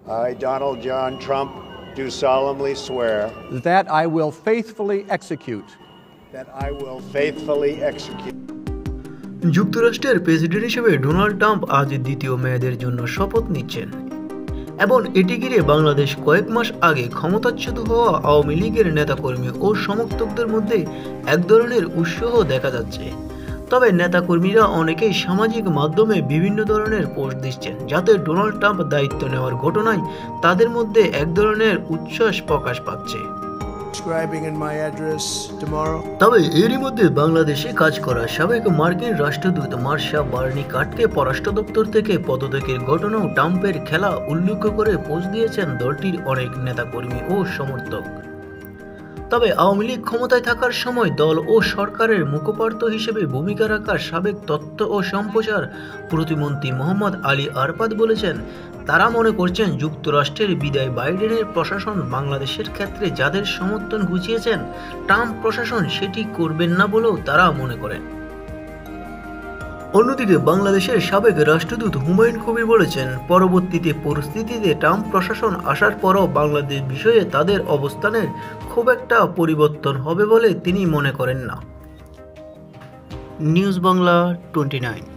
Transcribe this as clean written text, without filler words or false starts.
I, Donald John Trump, do solemnly swear that I will faithfully execute যুক্তরাষ্ট্রের president হিসেবে Donald Trump আজ দ্বিতীয় মেয়াদের জন্য শপথ নিচ্ছেন এবং এটি ঘিরে বাংলাদেশ কয়েক মাস আগে ক্ষমতাচ্যুত হওয়া আওয়ামী লীগের নেতাকর্মী ও সমর্থকদের মধ্যে এক ধরনের উৎসাহ দেখা যাচ্ছে। তবে নেতাকর্মীরা অনেকেই সামাজিক মাধ্যমে বিভিন্ন ধরনের পোস্ট দিচ্ছেন যাতে ডোনাল্ড ট্রাম্প দায়িত্ব নেওয়ার ঘটনায় তাদের মধ্যে এক ধরনের উচ্ছ্বাস প্রকাশ পাচ্ছে। তবে এরই মধ্যে বাংলাদেশে কাজ করা সাবেক মার্কিন রাষ্ট্রদূত মার্শা বার্নি কাটকে পররাষ্ট্র দপ্তর থেকে পদত্যাগের ঘটনাও ট্রাম্পের খেলা উল্লেখ করে পোস্ট দিয়েছেন দলটির অনেক নেতাকর্মী ও সমর্থক। তবে আওয়ামী লীগ ক্ষমতায় থাকার সময় দল ও সরকারের মুখপাত্র হিসেবে ভূমিকা রাখা সাবেক তথ্য ও সম্প্রচার প্রতিমন্ত্রী মোহাম্মদ আলী আরফাত বলেছেন, তারা মনে করছেন যুক্তরাষ্ট্রের বিদায় বাইডেনের প্রশাসন বাংলাদেশের ক্ষেত্রে যাদের সমর্থন ঘুচিয়েছেন ট্রাম্প প্রশাসন সেটি করবেন না বলেও তারা মনে করেন। অন্যদিকে বাংলাদেশের সাবেক রাষ্ট্রদূত হুমায়ুন কবির বলেছেন, পরবর্তীতে পরিস্থিতিতে ট্রাম্প প্রশাসন আসার পরও বাংলাদেশ বিষয়ে তাদের অবস্থানের খুব একটা পরিবর্তন হবে বলে তিনি মনে করেন না। নিউজ বাংলা 29।